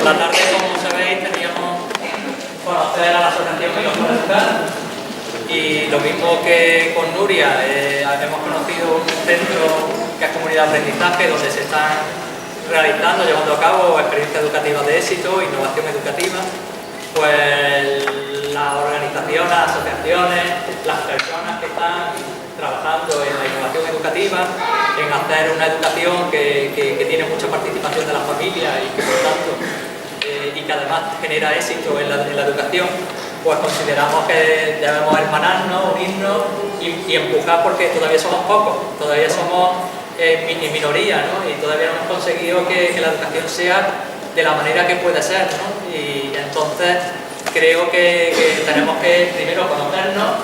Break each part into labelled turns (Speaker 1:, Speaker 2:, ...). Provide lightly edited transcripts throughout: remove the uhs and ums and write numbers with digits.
Speaker 1: la tarde, como sabéis, teníamos conocer a la asociación Hilos para Educar, y lo mismo que con Nuria, hemos conocido un centro que es comunidad de aprendizaje donde se están realizando, llevando a cabo experiencias educativas de éxito, innovación educativa. Pues las organizaciones, las asociaciones, las personas que están trabajando en la innovación educativa, en hacer una educación que tiene mucha participación de las familias y que por tanto y que además genera éxito en la educación, pues consideramos que debemos hermanarnos, unirnos y empujar, porque todavía somos pocos, todavía somos en minoría, ¿no? Y todavía no hemos conseguido que la educación sea de la manera que puede ser, ¿no? Y entonces creo que tenemos que primero conocernos,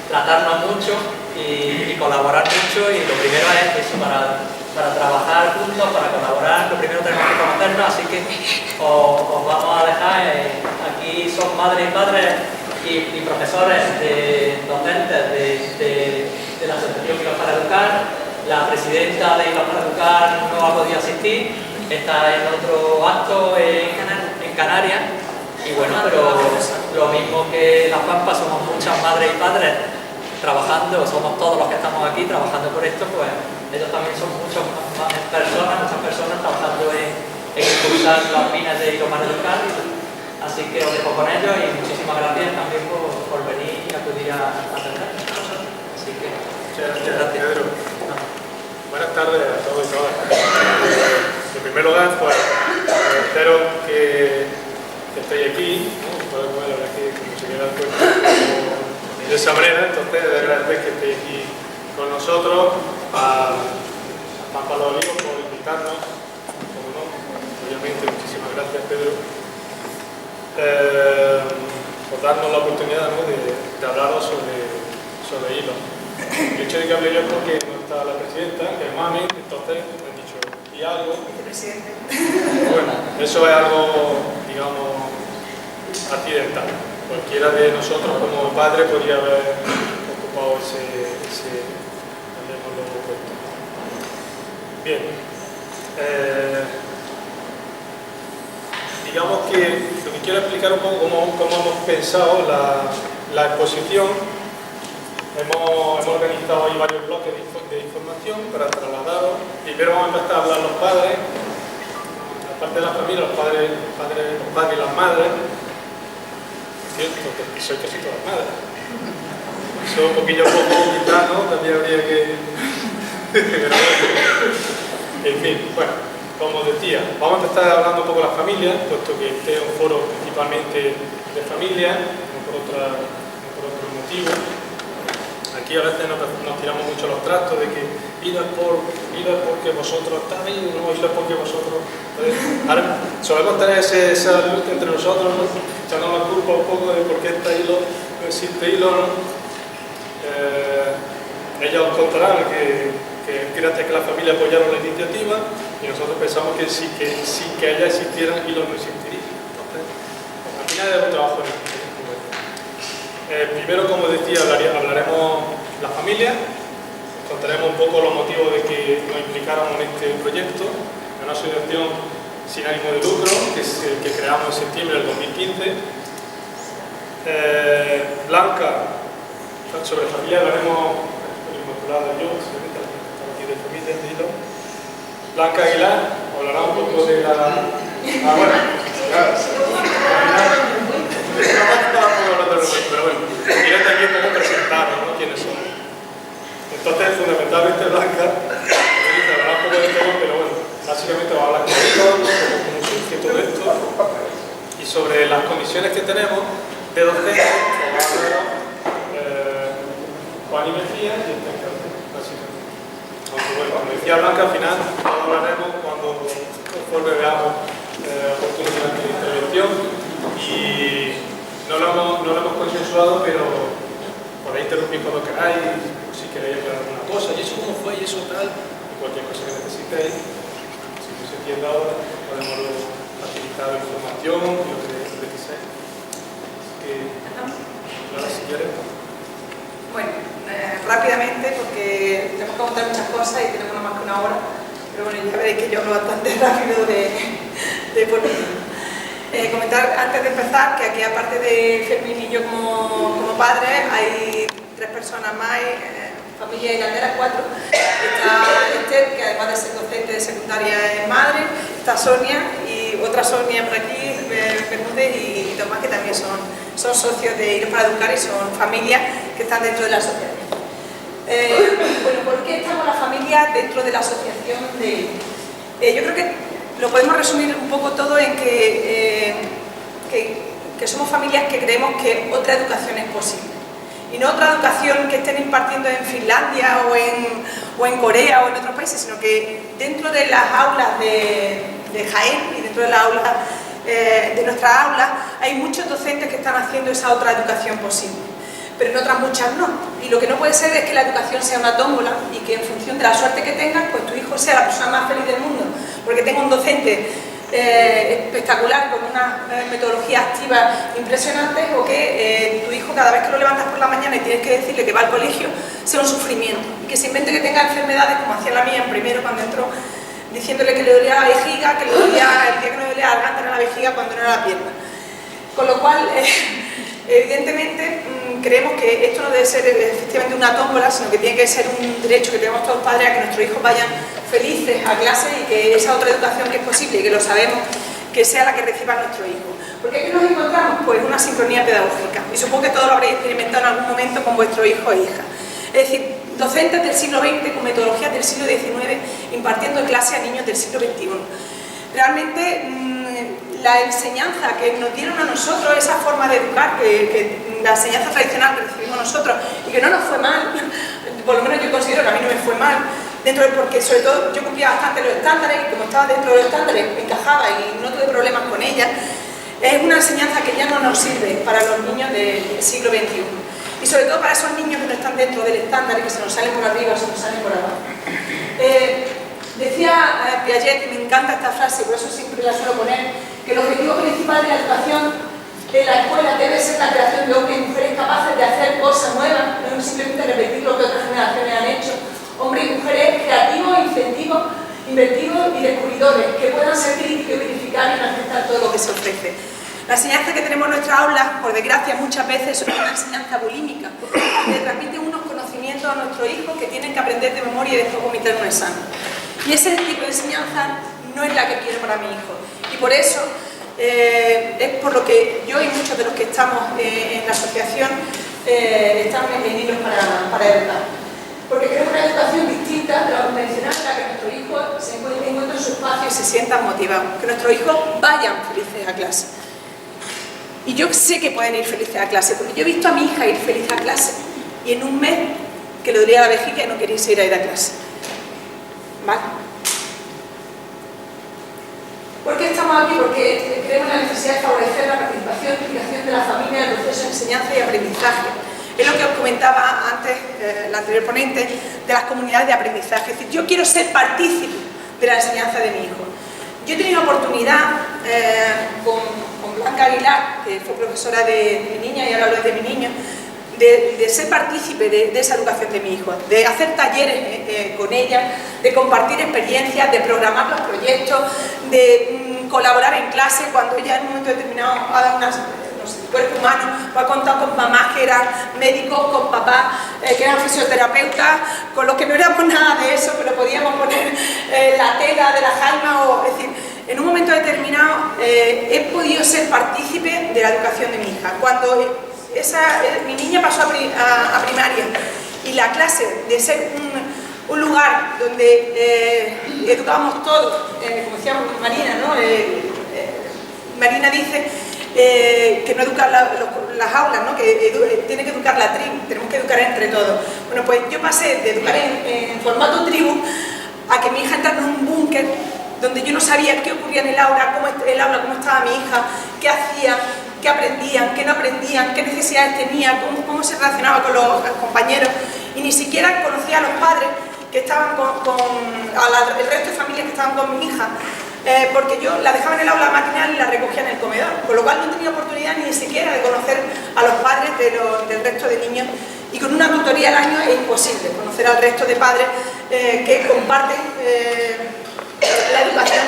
Speaker 1: tratarnos mucho y colaborar mucho, y lo primero es eso, para trabajar juntos, para colaborar, lo primero tenemos que conocernos, así que os vamos a dejar, aquí son madres y padres y profesores, docentes de la Asociación Hilos para Educar. La presidenta de Hilos para Educar no ha podido asistir, está en otro acto en Canarias, y bueno, pero lo mismo que Las Pampas, somos muchas madres y padres trabajando, somos todos los que estamos aquí trabajando por esto, pues ellos también son muchas personas trabajando en impulsar las minas de Hilos para Educar. Así que os dejo con ellos y muchísimas gracias también por venir y acudir a atender. Así que
Speaker 2: muchas gracias, Pedro. Buenas tardes a todos y todas. En primer lugar, pues espero que estéis aquí, ¿no? Podemos ver aquí como se queda el cuerpo de esa manera. Entonces, agradecer que estéis aquí con nosotros, a Pampa Los Olivos, por invitarnos, como no, obviamente. Muchísimas gracias, Pedro, por darnos la oportunidad, ¿no?, de hablaros sobre hilos. El hecho de que hable yo es porque no está la presidenta, que es Mami, entonces me han dicho, ¿y algo?
Speaker 3: Presidente.
Speaker 2: Bueno, eso es algo, digamos, accidental. Cualquiera de nosotros como padre podría haber ocupado ese puesto. Bien. Digamos que lo que quiero explicar un poco cómo hemos pensado la exposición. Hemos organizado hoy varios bloques de información para trasladaros. Primero vamos a empezar a hablar los padres, aparte de la familia, los padres y las madres. Cierto, que soy casi todas madres. Eso un poquillo poco quizás, ¿no? También habría que... Pero bueno. En fin, bueno, como decía, vamos a empezar hablando un poco de las familias, puesto que este es un foro principalmente de familias, no por otro motivo. Aquí a veces nos tiramos mucho los trastos de que hilo es porque vosotros estáis, no, hilo es porque vosotros... Ahora solemos tener esa lucha entre nosotros, ¿no?, echando la culpa un poco de por qué este hilo no existe hilo, ¿no? Ellos os contarán que gracias a que la familia apoyaron la iniciativa, y nosotros pensamos que sin que ellas existieran, hilo no existiría. Entonces, al final es un trabajo en equipo. Primero, como decía, hablaremos la familia, contaremos un poco los motivos de que nos implicáramos en este proyecto, en una asociación sin ánimo de lucro que creamos en septiembre del 2015. Blanca, sobre familia hablaremos, el Inmaculado yo, aquí de familia, de Blanca Aguilar hablará un poco de la... bueno, claro. Pero bueno, quiero también cómo presentaros, ¿no?, quiénes son. Entonces, fundamentalmente, Blanca hablará un poco de todo, pero bueno, básicamente va a hablar conmigo, cómo surge todo esto, y sobre las comisiones que tenemos de docentes, Juan y Mejía y el alcalde, básicamente. Aunque bueno, como decía Blanca, al final lo hablaremos conforme veamos oportunidades de intervención, y no lo hemos consensuado, pero podéis interrumpir cuando queráis, si queréis hablar alguna cosa, y eso cómo fue, y eso tal, y cualquier cosa que necesitéis. Si no se entiende ahora, podemos luego facilitar información y lo que queráis. Ahora, si quieres.
Speaker 3: Bueno, rápidamente, porque tenemos que contar muchas cosas y tenemos más que una hora, pero bueno, ya veréis que yo hablo bastante rápido de de por vida. Comentar antes de empezar que aquí, aparte de Fermín y yo como padres, hay 3 personas más, familia hilandera, 4. Está Esther, que además de ser docente de secundaria es madre, está Sonia y otra Sonia por aquí, Bermúdez y Tomás, que también son socios de Hilos para Educar y son familias que están dentro de la asociación. Bueno, ¿por qué estamos las familias dentro de la asociación de Hilos? Yo creo que lo podemos resumir un poco todo en que somos familias que creemos que otra educación es posible. Y no otra educación que estén impartiendo en Finlandia o en Corea o en otros países, sino que dentro de las aulas de Jaén y dentro de las aulas de nuestras aulas hay muchos docentes que están haciendo esa otra educación posible, pero en otras muchas no. Y lo que no puede ser es que la educación sea una tómbola y que en función de la suerte que tengas, pues tu hijo sea la persona más feliz del mundo, porque tenga un docente espectacular, con una metodología activa impresionante, o que tu hijo, cada vez que lo levantas por la mañana y tienes que decirle que va al colegio, sea un sufrimiento, y que se invente que tenga enfermedades, como hacía la mía en primero cuando entró, diciéndole que le dolía la vejiga, que le dolía el día que no le dolía la garganta era la vejiga cuando no era la pierna. Con lo cual, evidentemente, creemos que esto no debe ser efectivamente una tómbola, sino que tiene que ser un derecho que tenemos todos los padres a que nuestros hijos vayan felices a clase y que esa otra educación que es posible y que lo sabemos, que sea la que reciba nuestro hijo. ¿Por qué nos encontramos? Pues una sincronía pedagógica, y supongo que todos lo habréis experimentado en algún momento con vuestro hijo o hija. Es decir, docentes del siglo XX con metodologías del siglo XIX impartiendo clase a niños del siglo XXI. Realmente la enseñanza que nos dieron a nosotros, esa forma de educar, que la enseñanza tradicional que recibimos nosotros y que no nos fue mal, por lo menos yo considero que a mí no me fue mal, porque sobre todo yo cumplía bastante los estándares y como estaba dentro de los estándares encajaba y no tuve problemas con ella. Es una enseñanza que ya no nos sirve para los niños del siglo XXI y sobre todo para esos niños que no están dentro del estándar y que se nos salen por arriba o se nos salen por abajo. Decía Piaget, que me encanta esta frase, por eso siempre la suelo poner, que el objetivo principal de la educación de la escuela debe ser la creación de hombres y mujeres capaces de hacer cosas nuevas, no simplemente repetir lo que otras generaciones han hecho. Hombres y mujeres creativos, inventivos y descubridores, que puedan ser críticos y verificar y no aceptar todo lo que se ofrece. La enseñanza que tenemos en nuestras aulas, por desgracia, muchas veces es una enseñanza bulímica, que transmite unos conocimientos a nuestros hijos que tienen que aprender de memoria y después vomitar en un examen. Y ese tipo de enseñanza no es la que quiero para mi hijo. Y por eso es por lo que yo y muchos de los que estamos en la asociación estamos en Hilos para Educar. Porque queremos una educación distinta de la convencional, en la que nuestros hijos se encuentren en su espacio y se sientan motivados. Que nuestros hijos vayan felices a clase. Y yo sé que pueden ir felices a clase, porque yo he visto a mi hija ir feliz a clase y en un mes que le dolía la vejiga y no quería ir a clase. ¿Vale? ¿Por qué estamos aquí? Porque creemos la necesidad de favorecer la participación y implicación de la familia en el proceso de enseñanza y aprendizaje. Es lo que os comentaba antes, la anterior ponente, de las comunidades de aprendizaje. Es decir, yo quiero ser partícipe de la enseñanza de mi hijo. Yo he tenido la oportunidad con Blanca Aguilar, que fue profesora de mi niña y ahora lo es de mi niño, de ser partícipe de esa educación de mi hijo, de hacer talleres con ella, de compartir experiencias, de programar los proyectos, de colaborar en clase cuando ella en un momento determinado ha dado unas... el cuerpo humano, o ha contado con mamás que eran médicos, con papás que eran fisioterapeutas, con los que no éramos nada de eso, pero podíamos poner la tela de la jaima, es decir, en un momento determinado he podido ser partícipe de la educación de mi hija. Cuando mi niña pasó a primaria y la clase de ser un lugar donde educábamos todos, como decíamos Marina, ¿no? Marina dice que no educar las aulas, ¿no? Que tiene que educar la tribu, tenemos que educar entre todos. Bueno, pues yo pasé de educar en formato tribu a que mi hija entrara en un búnker donde yo no sabía qué ocurría en el aula, cómo estaba mi hija, qué hacía, qué aprendían, qué no aprendían, qué necesidades tenía, cómo se relacionaba con los compañeros, y ni siquiera conocía a los padres que estaban el resto de familias que estaban con mi hija, porque yo la dejaba en el aula matinal y la recogía en el comedor, con lo cual no tenía oportunidad ni siquiera de conocer a los padres del resto de niños, y con una tutoría al año es imposible conocer al resto de padres que comparten la educación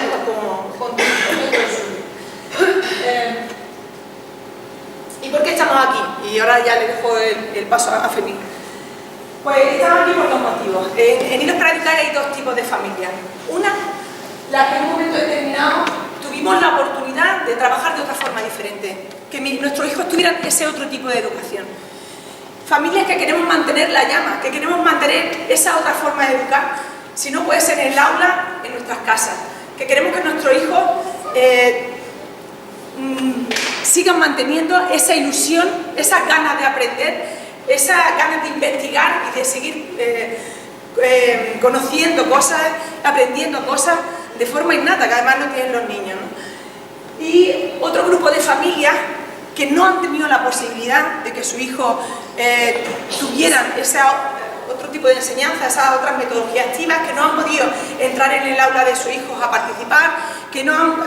Speaker 3: con tu hijo. ahora ya le dejo el paso a Fermín. Pues estamos aquí por dos motivos. En Hilos para Educar hay dos tipos de familias. Una, la que en un momento determinado tuvimos la oportunidad de trabajar de otra forma diferente, que nuestros hijos tuvieran ese otro tipo de educación. Familias que queremos mantener la llama, que queremos mantener esa otra forma de educar, si no puede ser en el aula, en nuestras casas, que queremos que nuestros hijos sigan manteniendo esa ilusión, esas ganas de aprender, esas ganas de investigar y de seguir conociendo cosas, aprendiendo cosas de forma innata, que además no tienen los niños, ¿no? Y otro grupo de familias que no han tenido la posibilidad de que su hijo tuvieran ese otro tipo de enseñanza, esas otras metodologías activas, que no han podido entrar en el aula de sus hijos a participar, que no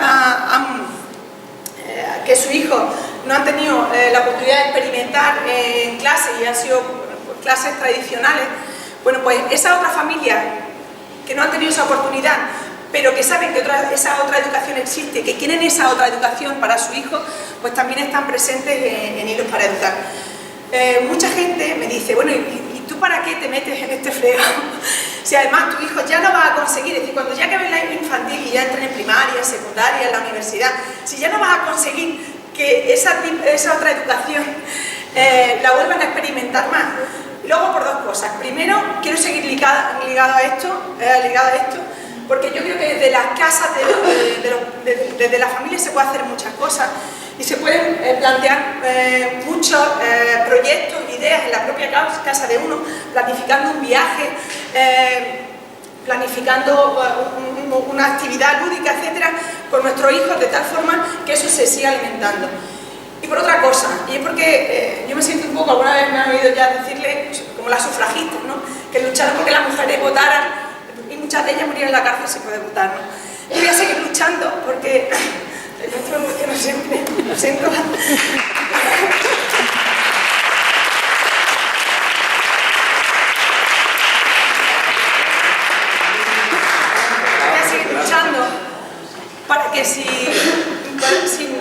Speaker 3: que sus hijos no han tenido la oportunidad de experimentar en clases y han sido clases tradicionales. Bueno, pues esa otra familia que no han tenido esa oportunidad, pero que saben que esa otra educación existe, que quieren esa otra educación para su hijo, pues también están presentes en Hilos para Educar. Mucha gente me dice, bueno, ¿y tú para qué te metes en este fregado? Si además tu hijo ya no va a conseguir, es decir, cuando ya acabe la infantil y ya entren en primaria, secundaria, en la universidad, si ya no vas a conseguir que esa otra educación la vuelvan a experimentar más. Luego por dos cosas. Primero, quiero seguir ligado a esto, porque yo creo que desde las casas, desde la familia se puede hacer muchas cosas y se pueden plantear muchos proyectos, ideas en la propia casa de uno, planificando un viaje, planificando una actividad lúdica, etcétera, con nuestros hijos, de tal forma que eso se siga alimentando. Y por otra cosa, y es porque yo me siento un poco, alguna vez me han oído ya decirle, como las sufragistas, ¿no?, que lucharon porque las mujeres votaran, y muchas de ellas murieron en la cárcel sin poder votar, ¿no? Yo voy a seguir luchando porque me emociona siempre, lo siento. Voy a seguir luchando para que si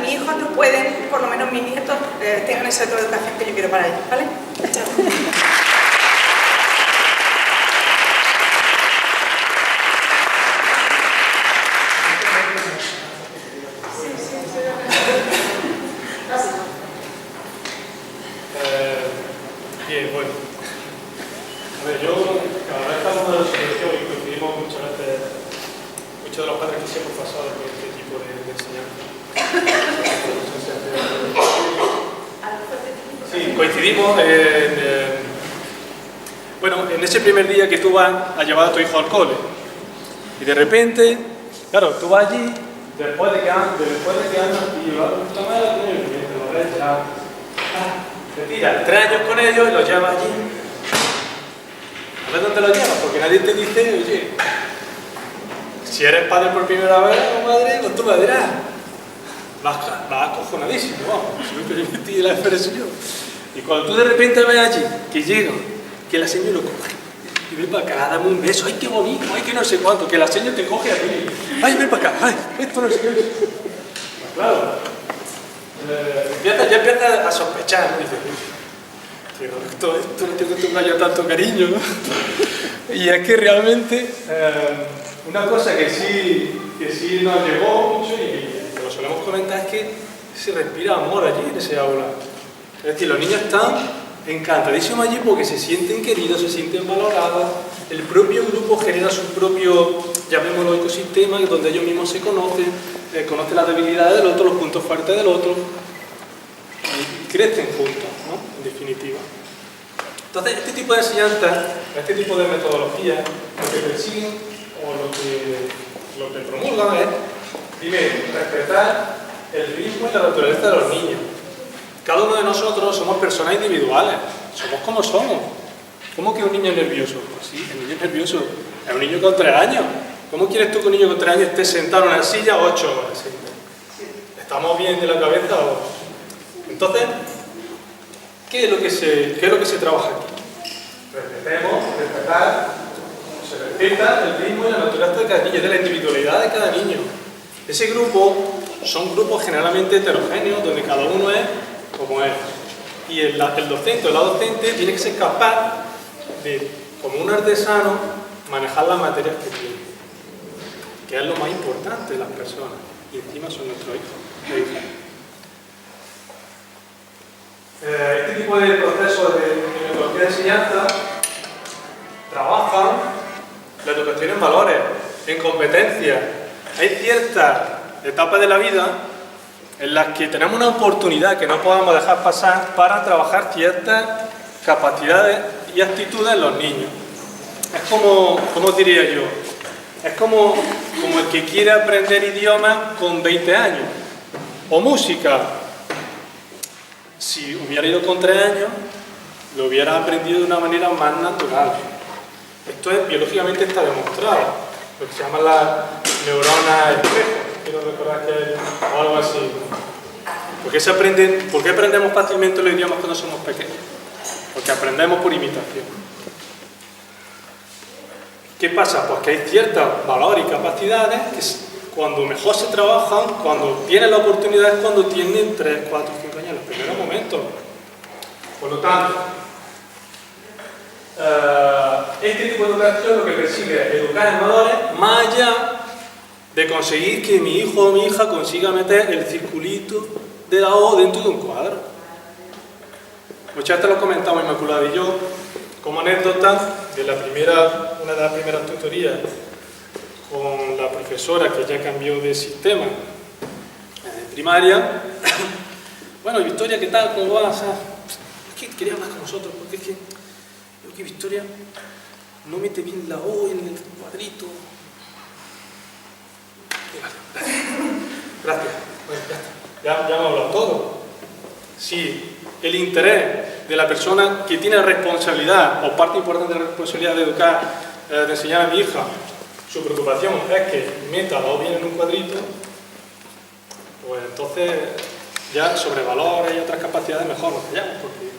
Speaker 3: mis hijos no pueden, por lo menos mis nietos tengan esa otra educación que yo quiero para ellos, ¿vale? Chao.
Speaker 2: Bien, bueno. A ver, yo, cada vez que hablamos de la selección y coincidimos muchas veces, muchos de los padres que siempre hemos pasado por este tipo de enseñanza. Sí, coincidimos bueno, en ese primer día que tú vas a llevar a tu hijo al cole. Y de repente, claro, tú vas allí, después de que andas y lo haces de la mano, te lo ves ya. Te tiras 3 años con ellos y los llevas allí. A ver dónde los llevas, porque nadie te dice, oye, si eres padre por primera vez o madre, con tu madre, vas acojonadísimo, vamos, si me permití la expresión. Y cuando tú de repente ves allí, que llega, que la señora lo coge, y ven para acá, dame un beso, ay, qué bonito, ay, que no sé cuánto, que la señora te coge a ti, ay, ven para acá, ay, esto no sé qué. Pues claro. Ya empiezas a sospechar, ¿no? Dices, esto no tengo que tocar yo tanto cariño, ¿no? Y es que realmente una cosa que sí nos llegó mucho y que lo solemos comentar es que se respira amor allí en ese aula. Es decir, los niños están encantadísimos allí porque se sienten queridos, se sienten valorados, el propio grupo genera su propio, llamémoslo, ecosistema, donde ellos mismos se conocen, conocen las debilidades del otro, los puntos fuertes del otro, y crecen juntos, ¿no?, en definitiva. Entonces, este tipo de enseñanza, este tipo de metodología, lo que persiguen o lo que promulgan es, primero, respetar el ritmo y la naturaleza de los niños. Cada uno de nosotros somos personas individuales, somos como somos. ¿Cómo que un niño es nervioso? Pues sí, el niño es nervioso, es un niño con 3 años. ¿Cómo quieres tú que un niño con 3 años esté sentado en una silla 8 horas? ¿Estamos bien de la cabeza o...? Entonces, ¿qué es lo que se trabaja aquí? Respetar, se respeta el ritmo y la naturaleza de cada niño, de la individualidad de cada niño. Ese grupo son grupos generalmente heterogéneos, donde cada uno es como es. y el docente o la docente tiene que ser capaz de, como un artesano, manejar las materias que tiene, que es lo más importante de las personas, y encima son nuestros hijos e hijas. Este tipo de procesos de metodología de enseñanza trabajan la educación en valores, en competencias. Hay ciertas etapas de la vida en las que tenemos una oportunidad que no podemos dejar pasar para trabajar ciertas capacidades y actitudes en los niños. Es como diría yo, es como el que quiere aprender idiomas con 20 años, o música. Si hubiera ido con 3 años, lo hubiera aprendido de una manera más natural. Esto biológicamente está demostrado, lo que se llama la neurona espejo, quiero recordar que o algo así. ¿Por qué aprendemos fácilmente los idiomas cuando somos pequeños? Porque aprendemos por imitación. ¿Qué pasa? Pues que hay ciertos valores y capacidades que cuando mejor se trabajan, cuando tienen la oportunidad es cuando tienen 3, 4, 5 años, en los primeros momentos. Por lo tanto, este tipo de educación lo que persigue es educar en valores más allá de conseguir que mi hijo o mi hija consiga meter el circulito de la O dentro de un cuadro. Muchas veces lo comentamos Inmaculada y yo como anécdota de una de las primeras tutorías con la profesora que ya cambió de sistema en primaria. Bueno, Victoria, ¿qué tal? ¿Cómo vas? Es que quería hablar con vosotros porque es que creo que Victoria no mete bien la O en el cuadrito. Gracias. Bueno, ya hemos hablado todo. Si el interés de la persona que tiene responsabilidad o parte importante de la responsabilidad de educar, de enseñar a mi hija, su preocupación es que meta la O bien en un cuadrito, pues entonces ya sobre valores y otras capacidades mejor nos callamos, porque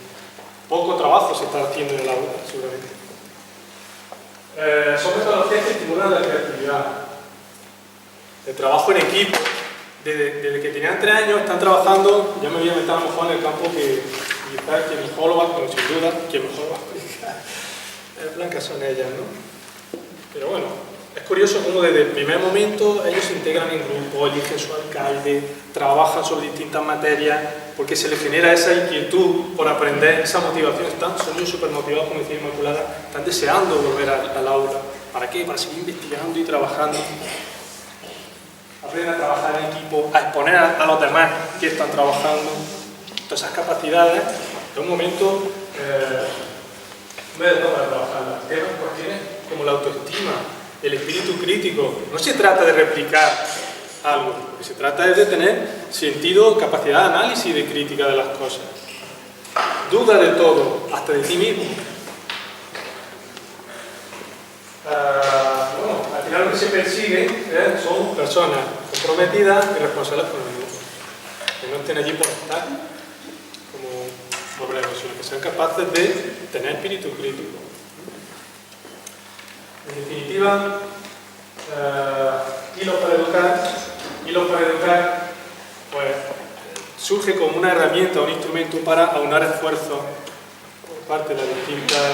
Speaker 2: poco trabajo se está haciendo en el aula, seguramente. Son metodologías que estimulan la creatividad, el trabajo en equipo. Desde que tenían 3 años están trabajando, ya me voy a meter a lo mejor en el campo que quizás quien mejor lo va, pero sin duda quien mejor lo va a explicar. Blancas son ellas, ¿no? Pero bueno, es curioso cómo desde el primer momento ellos se integran en grupo, eligen su alcalde, trabajan sobre distintas materias, porque se les genera esa inquietud por aprender, esa motivación. Son ellos súper motivados, como decía Inmaculada, están deseando volver al aula. ¿Para qué? Para seguir investigando y trabajando. Aprenden a trabajar en equipo, a exponer a los demás que están trabajando. Todas esas capacidades, en un momento, no es de todo para trabajarlas. Temas, cuestiones como la autoestima, el espíritu crítico. No se trata de replicar algo, lo que se trata es de tener sentido, capacidad de análisis y de crítica de las cosas. Duda de todo, hasta de ti mismo. Bueno, al final lo que se persigue son personas comprometidas y responsables con el mundo, que no estén allí por estar como obreros, sino que sean capaces de tener espíritu crítico. En definitiva, hilos para educar, pues surge como una herramienta, un instrumento para aunar esfuerzos por parte de las distintas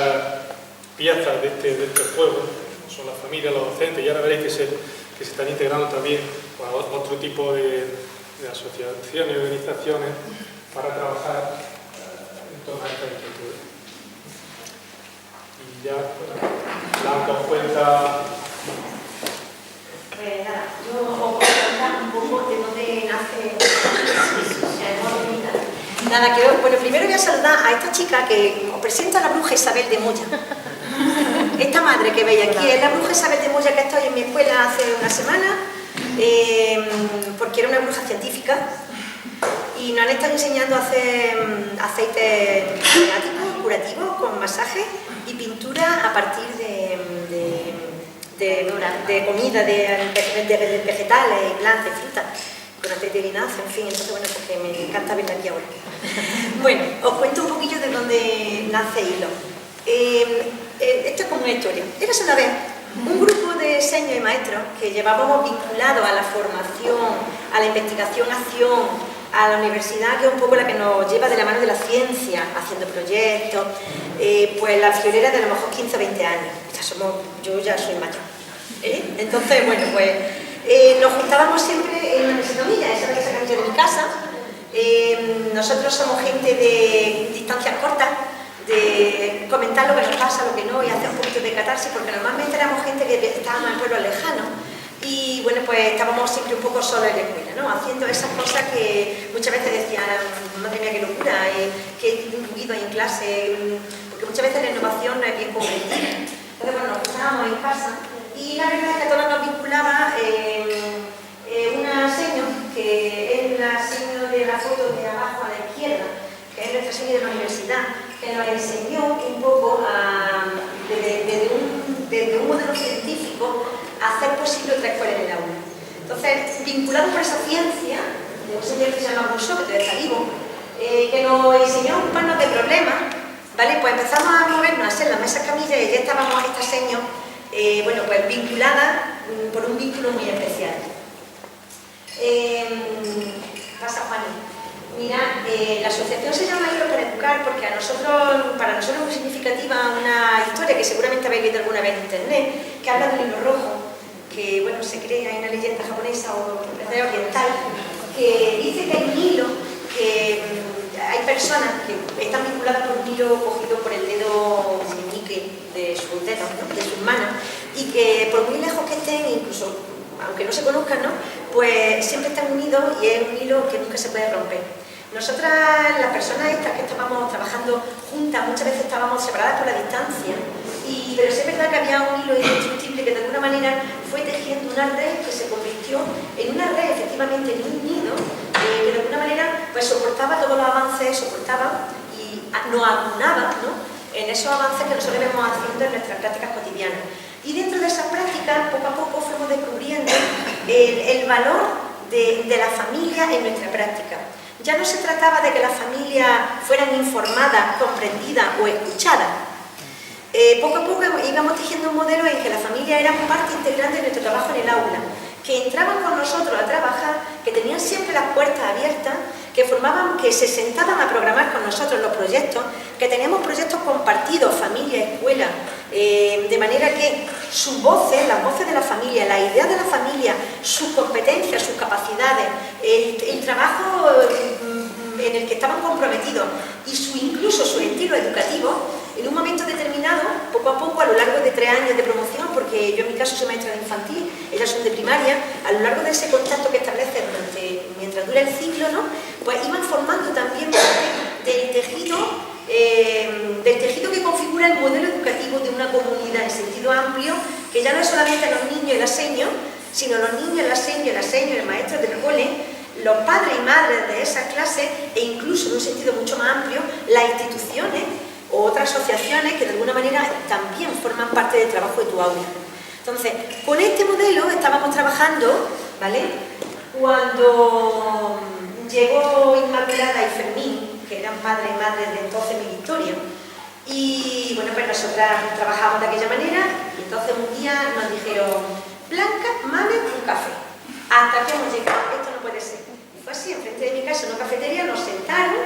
Speaker 2: piezas de este juego. Son la familia, los docentes, y ahora veréis que se están integrando también con otro tipo de asociaciones y organizaciones para trabajar en torno a estas inquietudes. Y ya, Blanca os cuenta.
Speaker 4: Pues nada, yo os voy a contar un poco de dónde nace nada, bueno, primero voy a saludar a esta chica que os presenta a la bruja Isabel de Moya. Esta madre que veis aquí es la bruja Isabel de Moya que estoy en mi escuela hace una semana, porque era una bruja científica y nos han estado enseñando a hacer aceites curativos con masajes y pintura a partir de comida, de vegetales, plantas, frutas, con aceite de linaza, en fin, entonces bueno, porque me encanta verla aquí ahora. Bueno, os cuento un poquillo de dónde nace Hilo. Esto es como una historia. Érase una vez un grupo de señas y maestros que llevábamos vinculados a la formación, a la investigación, acción a la universidad, que es un poco la que nos lleva de la mano de la ciencia, haciendo proyectos, pues la friolera de a lo mejor 15 o 20 años. Yo ya soy mayor. Entonces, bueno, pues nos juntábamos siempre en una mesita milla, esa es la camilla de mi casa. Nosotros somos gente de distancias cortas, de comentar lo que nos pasa, lo que no, y hacer un poquito de catarsis, porque normalmente éramos gente que estábamos en pueblos lejanos y bueno, pues estábamos siempre un poco solos en la escuela, ¿no? Haciendo esas cosas que muchas veces decían, madre mía, qué locura, qué incluido hay en clase, porque muchas veces la innovación no es bien comprendida. Entonces, bueno, nos juntábamos en casa y la verdad es que a todos nos vinculaba una señora, que es la señora de la foto de abajo a la izquierda, que es nuestra señora de la universidad, que nos enseñó un poco desde un modelo científico a hacer posible otra escuela en el aula. Entonces, vinculado por esa ciencia, de un señor que se llama Rousseau, que todavía está vivo, que nos enseñó a ocuparnos de problemas, ¿vale? Pues empezamos a movernos, a hacer las mesas camillas y ya estábamos esta señora, bueno, pues vinculada por un vínculo muy especial. Pasa, Juan. Mira, la asociación se llama Hilo para Educar porque para nosotros es muy significativa una historia que seguramente habéis visto alguna vez en internet, que habla de un hilo rojo, que bueno, se cree, hay una leyenda japonesa o oriental, que dice que hay un hilo, que hay personas que están vinculadas por un hilo cogido por el dedo meñique de sus dedos, ¿no? De sus manos, y que por muy lejos que estén, incluso aunque no se conozcan, ¿no? Pues siempre están unidos y es un hilo que nunca se puede romper. Nosotras, las personas estas que estábamos trabajando juntas, muchas veces estábamos separadas por la distancia, pero sí es verdad que había un hilo indestructible que de alguna manera fue tejiendo una red que se convirtió en una red, efectivamente, en un nido, que de alguna manera pues, soportaba todos los avances, soportaba y nos aunaba, ¿no? En esos avances que nosotros vemos haciendo en nuestras prácticas cotidianas. Y dentro de esas prácticas, poco a poco fuimos descubriendo el valor de la familia en nuestra práctica. Ya no se trataba de que las familias fueran informadas, comprendidas o escuchadas. Poco a poco íbamos tejiendo un modelo en que la familia era parte integrante de nuestro trabajo en el aula, que entraban con nosotros a trabajar, que tenían siempre las puertas abiertas, que se sentaban a programar con nosotros los proyectos, que teníamos proyectos compartidos, familia, escuela, de manera que sus voces, las voces de la familia, las ideas de la familia, sus competencias, sus capacidades, el trabajo en el que estaban comprometidos y incluso su estilo educativo, en un momento determinado, poco a poco, a lo largo de 3 años de promoción, porque yo en mi caso soy maestra de infantil, ellas son de primaria, a lo largo de ese contacto que establece mientras dura el ciclo, ¿no? Pues iban formando también parte del tejido que configura el modelo educativo de una comunidad en sentido amplio, que ya no es solamente los niños y las señas, sino los niños, las señas, el maestro del cole, los padres y madres de esas clases e incluso en un sentido mucho más amplio, las instituciones o otras asociaciones que de alguna manera también forman parte del trabajo de tu aula. Entonces, con este modelo estábamos trabajando, ¿vale? Cuando llegó Inmaculada y Fermín, que eran padres y madres de entonces mi Victoria, y bueno, pues nosotras trabajamos de aquella manera, y entonces un día nos dijeron, Blanca, mame un café. Hasta que hemos llegado, esto no puede ser. Y fue así, enfrente de mi casa, en una cafetería, nos sentaron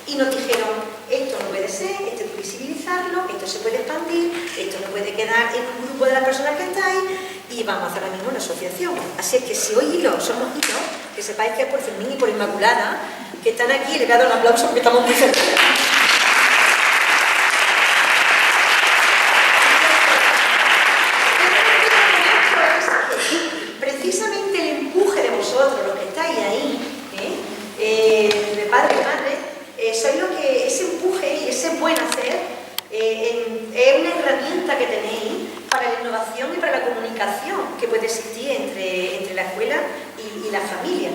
Speaker 4: y nos dijeron, esto no puede ser, esto hay que visibilizarlo, esto se puede expandir, esto no puede quedar en un grupo de las personas que estáis y vamos a hacer ahora mismo una asociación. Así es que si hoy somos hilos, que sepáis que es por Fermín y por Inmaculada, que están aquí, les voy a dar un aplauso porque estamos muy cerca. Precisamente el empuje de vosotros, los que estáis ahí, de padre y madre, sois lo que ese empuje y ese buen hacer es una herramienta que tenéis para la innovación y para la comunicación que puede existir entre la escuela y la familia.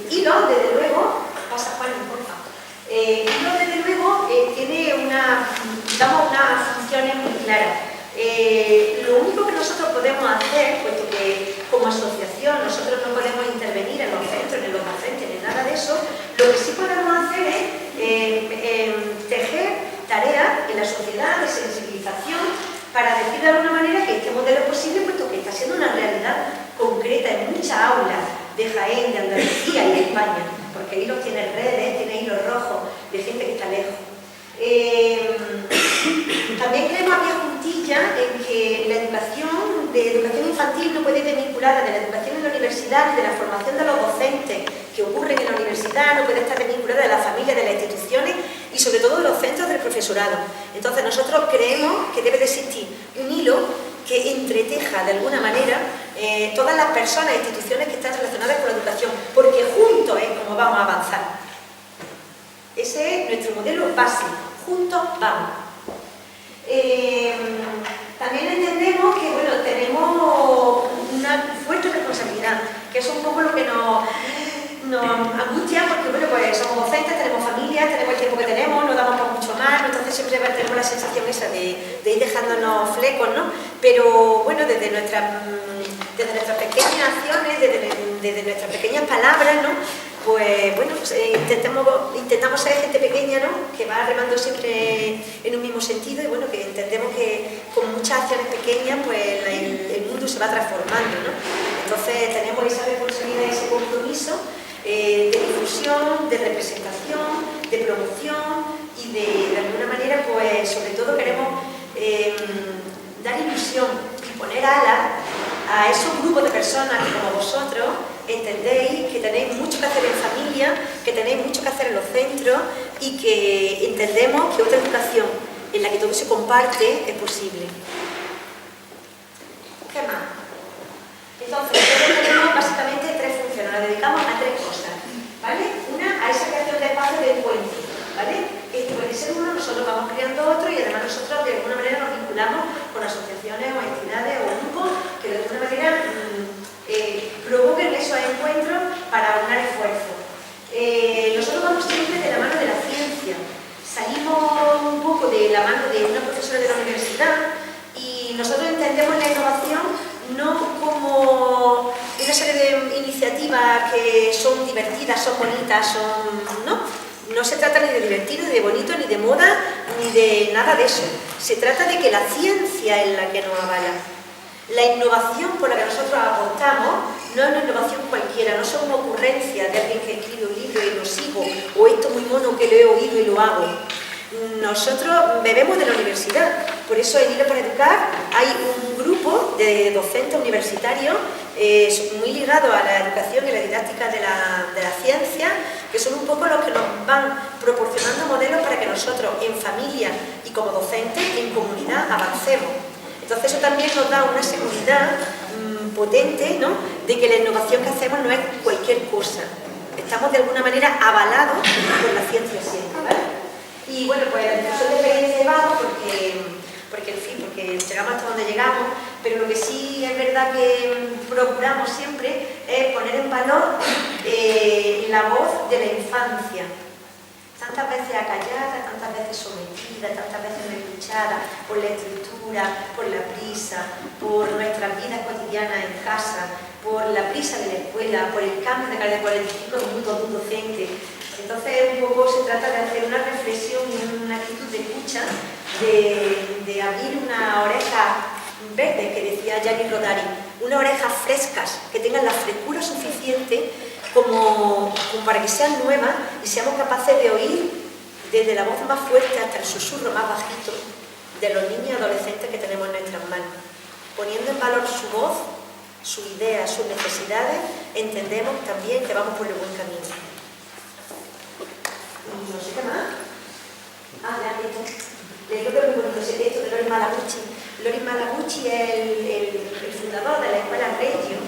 Speaker 4: Hilo, desde luego, pasa Juan, por favor. Hilo, desde luego, tiene unas funciones muy claras. Lo único que nosotros podemos hacer, puesto que como asociación nosotros no podemos intervenir en los centros, en los docentes, ni nada de eso, lo que sí podemos hacer es tejer tareas en la sociedad de sensibilización para decir de alguna manera que este modelo es posible, puesto que está siendo una realidad concreta en muchas aulas de Jaén, de Andalucía y de España. porque hilos tiene redes, tiene hilos rojos de gente que está lejos. También queremos abrir juntillas en que la educación infantil no puede ir vinculada de la educación en la universidad, de la formación de los docentes que ocurren en la universidad, no puede estar vinculada de la familia, de las instituciones y sobre todo de los centros del profesorado. Entonces nosotros creemos que debe de existir un hilo que entreteja de alguna manera todas las personas e instituciones que están relacionadas con la educación, porque juntos es como vamos a avanzar. Ese es nuestro modelo básico, juntos vamos. También entendemos que bueno, tenemos una fuerte responsabilidad, que es un poco lo que nos angustia, porque bueno, pues somos docentes, tenemos familias, tenemos el tiempo que tenemos, no damos por mucho más, entonces siempre tenemos la sensación esa de ir dejándonos flecos, ¿no? Pero bueno, desde nuestras pequeñas acciones, desde nuestras pequeñas palabras, ¿no? Pues bueno, intentamos ser gente pequeña, ¿no? Que va remando siempre en un mismo sentido y bueno, que entendemos que con muchas acciones pequeñas pues el mundo se va transformando, ¿no? Entonces tenemos esa responsabilidad, ese compromiso de difusión, de representación, de promoción y de alguna manera pues sobre todo queremos dar ilusión y poner alas a esos grupos de personas que como vosotros entendéis que tenéis mucho que hacer en familia, que tenéis mucho que hacer en los centros y que entendemos que otra educación en la que todo se comparte es posible. ¿Qué más? Entonces, nosotros tenemos básicamente tres funciones, nos dedicamos a tres cosas, ¿vale? Una, a esa creación de espacios de encuentro, ¿vale? Este puede ser uno, nosotros vamos creando otro y además nosotros de alguna manera nos vinculamos con asociaciones o entidades o grupos que de alguna manera provoquen esos encuentros para aunar esfuerzos. Nosotros vamos siempre de la mano de la ciencia, salimos un poco de la mano de una profesora de la universidad y nosotros entendemos la innovación no como una serie de iniciativas que son divertidas, son bonitas, no se trata ni de divertido, ni de bonito, ni de moda, ni de nada de eso. Se trata de que la ciencia es la que nos avala. La innovación por la que nosotros apostamos no es una innovación cualquiera, no son ocurrencias de alguien que escribe un libro y lo sigo, o esto muy mono que lo he oído y lo hago. Nosotros bebemos de la universidad, por eso en Hilo para Educar hay un grupo de docentes universitarios muy ligados a la educación y la didáctica de la ciencia, que son un poco los que nos van proporcionando modelos para que nosotros en familia y como docentes, en comunidad, avancemos. Entonces eso también nos da una seguridad potente, ¿no? De que la innovación que hacemos no es cualquier cosa. Estamos de alguna manera avalados por la ciencia siempre, ¿vale? Y bueno, pues el curso de experiencia llevado porque llegamos hasta donde llegamos, pero lo que sí es verdad que procuramos siempre es poner en valor la voz de la infancia. Tantas veces acallada, tantas veces sometida, tantas veces no escuchada por la estructura, por la prisa, por nuestras vidas cotidianas en casa, por la prisa de la escuela, por el cambio de cada 45 minutos de un docente. Entonces un poco se trata de hacer una reflexión y una actitud de escucha, de abrir una oreja verde, que decía Gianni Rodari, unas orejas frescas, que tengan la frescura suficiente como para que sean nuevas y seamos capaces de oír desde la voz más fuerte hasta el susurro más bajito de los niños y adolescentes que tenemos en nuestras manos. Poniendo en valor su voz, sus ideas, sus necesidades, entendemos también que vamos por el buen camino. No sé qué más. Ya, esto. Yo creo que es muy bonito ese texto de Loris Malaguchi. Loris Malaguchi es el fundador de la escuela Reggio,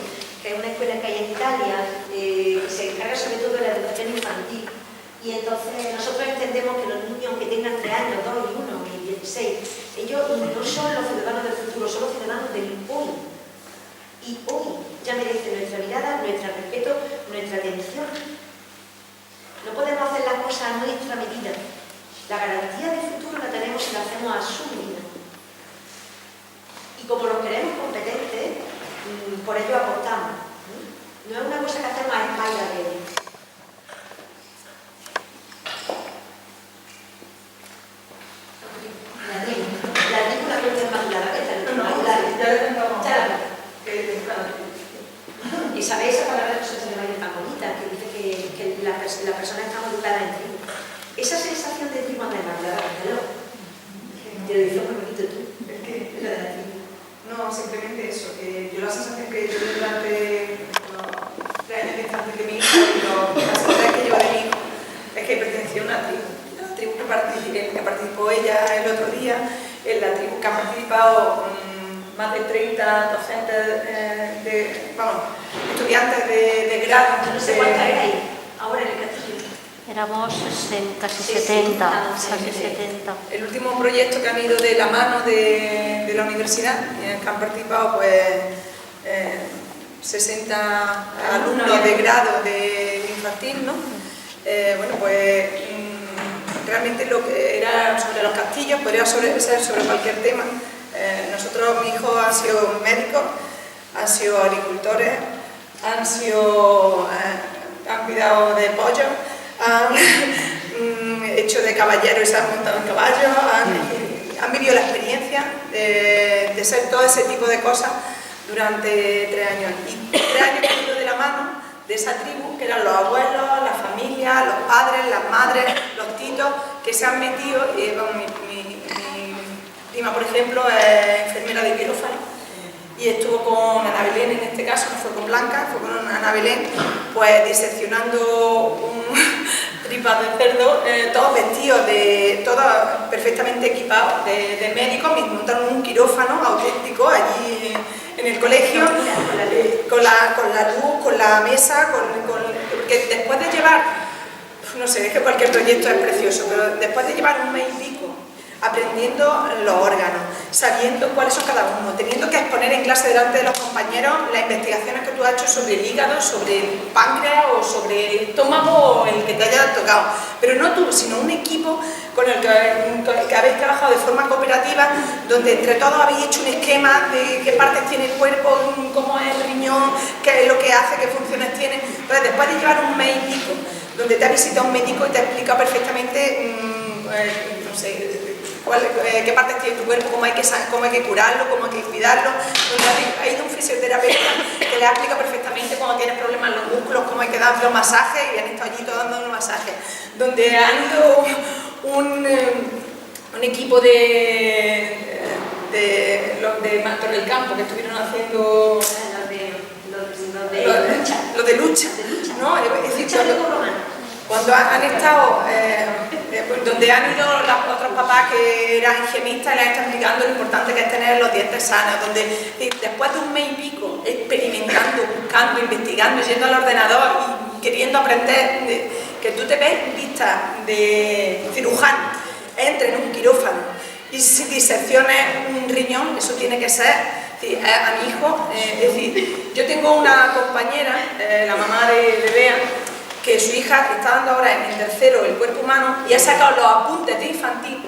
Speaker 4: que es una escuela que hay en Italia, que se encarga sobre todo de la educación infantil. Y entonces nosotros entendemos que los niños, aunque tengan 3 años, 2 y 1 y 16, ellos no son los ciudadanos del futuro, son los ciudadanos del hoy. Y hoy ya merece nuestra mirada, nuestro respeto, nuestra atención. No podemos hacer las cosas a nuestra medida. La garantía del futuro la tenemos si la hacemos a su medida. Y como los queremos competentes, por ello apostamos. No es una cosa que hacemos a espaldas de ellos. La digo la pregunta inmaculada. Y sabéis esa palabra que nosotros le llaman tan bonita, que dice que que la persona está educada en tribu. Esa sensación de tribu anda en la palabra, te lo dices muy bonito tú, es que es la de la tribu.
Speaker 3: No, simplemente eso, que yo la sensación que yo durante los 3 años de estancia de mi hijo y las 3 que llevo de mi hijo es que pertenecía a una tribu que participó ella el otro día, en la tribu que han participado más de 30 docentes, estudiantes de grado.
Speaker 4: No sé cuánta era ahí, ahora en el castillo.
Speaker 5: Éramos 60, casi 70, casi 70.
Speaker 3: El último proyecto que han ido de la mano de la universidad, en el que han participado pues 60 alumnos de grado de infantil, ¿no? Bueno, pues realmente lo que era sobre los castillos podría ser sobre cualquier tema. Nosotros, mi hijo, han sido médicos, han sido agricultores, han cuidado de pollos, han hecho de caballero y se han montado en caballo, han vivido la experiencia de ser todo ese tipo de cosas durante 3 años. Y 3 años que han ido de la mano de esa tribu, que eran los abuelos, la familia, los padres, las madres, los titos, que se han metido. Mi prima, por ejemplo, es enfermera de quirófano y estuvo con Ana Belén, en este caso, no fue con Blanca, fue con Ana Belén, pues diseccionando tripas de cerdo, todos vestidos, todos perfectamente equipados de médicos, montaron un quirófano auténtico allí en el colegio, con la luz, con la mesa, porque después de llevar, no sé, es que cualquier proyecto es precioso, pero después de llevar 1 mes y pico aprendiendo los órganos, sabiendo cuáles son cada uno, teniendo que exponer en clase delante de los compañeros las investigaciones que tú has hecho sobre el hígado, sobre el páncreas o sobre el estómago o el que te haya tocado, pero no tú, sino un equipo con el que habéis trabajado de forma cooperativa, donde entre todos habéis hecho un esquema de qué partes tiene el cuerpo, cómo es el riñón, qué es lo que hace, qué funciones tiene. Entonces, después de llevar 1 mes y pico, donde te ha visitado un médico y te ha explicado perfectamente, no sé, qué partes tiene tu cuerpo, cómo hay que curarlo, cómo hay que cuidarlo, donde ha ido un fisioterapeuta que le explica perfectamente cuando tienes problemas en los músculos, cómo hay que dar los masajes, y han estado allí todos dando los masajes, donde han ido un equipo de Torre del Campo que estuvieron haciendo lo de lucha, ¿no? Es decir, cuando han estado, donde han ido los otros papás que eran higienistas y les están explicando lo importante que es tener los dientes sanos, donde después de 1 mes y pico experimentando, buscando, investigando, yendo al ordenador y queriendo aprender, que tú te ves vista de cirujano, entres en un quirófano y si disecciones un riñón, eso tiene que ser, a mi hijo, es decir, yo tengo una compañera, la mamá de Bea, que su hija está dando ahora en el 3º el cuerpo humano y ha sacado los apuntes de infantil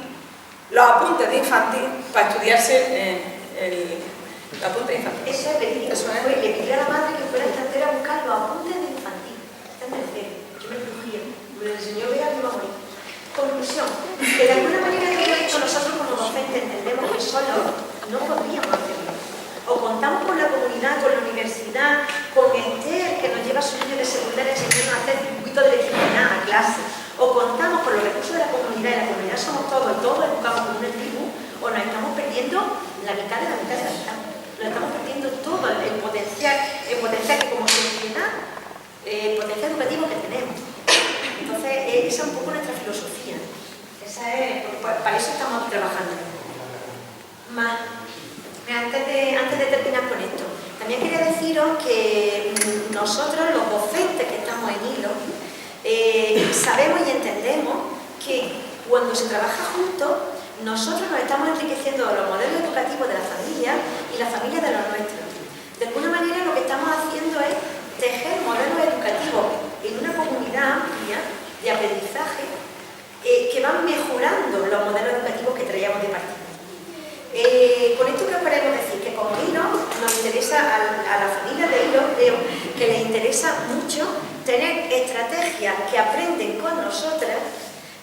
Speaker 3: para estudiarse el apunte de infantil.
Speaker 4: Eso es verídico. Le pidió a la madre que fuera esta a buscar los apuntes de infantil. Está en el 3º. Yo me crujía. Me lo enseñó Bea y me iba a morir. Conclusión, que de alguna manera nosotros como docentes entendemos que solos no podríamos hacerlo. O contamos con la comunidad, con la universidad, con Esther, que nos lleva a su niño de secundaria enseñando a hacer circuito de electricidad a clase. O contamos con los recursos de la comunidad, y la comunidad somos todos, y todos educamos como una tribu, o nos estamos perdiendo la mitad de la mitad de la mitad. Nos estamos perdiendo todo el potencial que como sociedad, el potencial educativo que tenemos. Entonces, esa es un poco nuestra filosofía. Para eso estamos trabajando. Antes de terminar con esto, también quería deciros que nosotros, los docentes que estamos en hilo, sabemos y entendemos que cuando se trabaja juntos, nosotros nos estamos enriqueciendo de los modelos educativos de la familia y la familia de los nuestros. De alguna manera lo que estamos haciendo es tejer modelos educativos en una comunidad amplia de aprendizaje que van mejorando los modelos educativos que traíamos de partida. Con esto que os queremos decir, que como hilo nos interesa a la familia de hilo, veo que les interesa mucho tener estrategias que aprenden con nosotras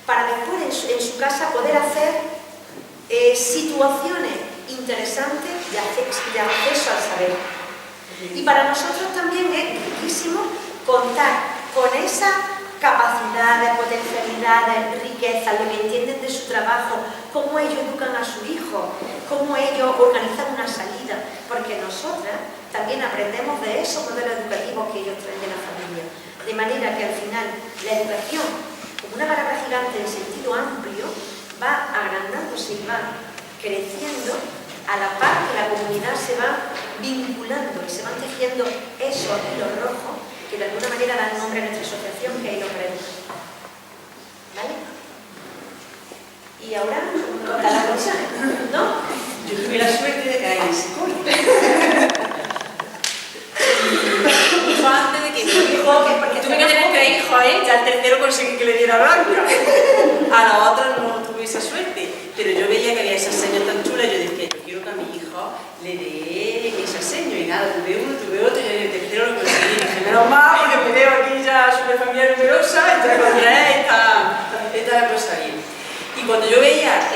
Speaker 4: para después en su casa poder hacer situaciones interesantes de acceso al saber. Y para nosotros también es riquísimo contar con esa capacidades, potencialidades, riquezas, lo que entienden de su trabajo, cómo ellos educan a su hijo, cómo ellos organizan una salida, porque nosotras también aprendemos de esos modelos educativos que ellos traen de la familia. De manera que al final la educación, como una palabra gigante en sentido amplio, va agrandándose y va creciendo a la par que la comunidad se va vinculando y se van tejiendo esos hilos rojos que de alguna manera dan nombre a nuestra asociación, que es Hilos Verdes. ¿Vale? Y ahora toca la cosa, ¿no?
Speaker 6: Yo tuve la suerte de caer en ese cole. Mucho antes de que mi hijo, tuve que tener 3 hijos, ya el tercero conseguí que le diera blanca. A los otros no tuve esa suerte, pero yo veía que había esas señas tan chulas, yo decía, yo quiero que a mi hijo le dé ese seño, y nada, tuve uno, tuve otro, y en el tercero lo conseguí. Dije, menos mal, porque me veo aquí ya súper familiar numerosa, y ya con 3 está la cosa bien. Y cuando yo veía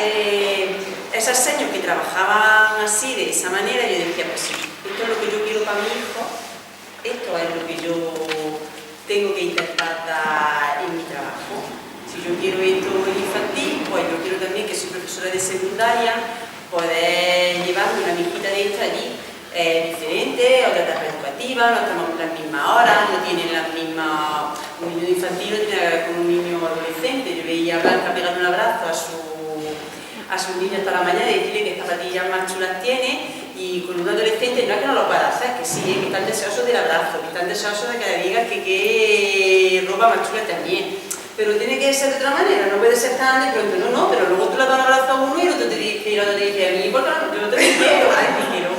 Speaker 6: esas señas que trabajaban así, de esa manera, yo decía, pues sí, esto es lo que yo quiero para mi hijo, esto es lo que yo tengo que intentar dar en mi trabajo. Si yo quiero esto en infantil, pues yo quiero también, que soy profesora de secundaria, poder llevarme una amiguita de esta allí diferente, otra etapa educativa, no estamos en las mismas horas, no tienen las mismas. Un niño infantil no tiene que ver con un niño adolescente. Yo veía a Blanca pegar un abrazo a su niña hasta la mañana y decirle que zapatillas más chulas tiene, y con un adolescente no es que no lo pueda hacer, que sí, que están deseosos del abrazo, que están deseosos de que le digan que qué ropa más chula también. Pero tiene que ser de otra manera, no puede ser tan de pronto, no, pero luego tú le das un abrazo a uno y el otro te dice, a mí, ¿por qué no? Yo no te quiero,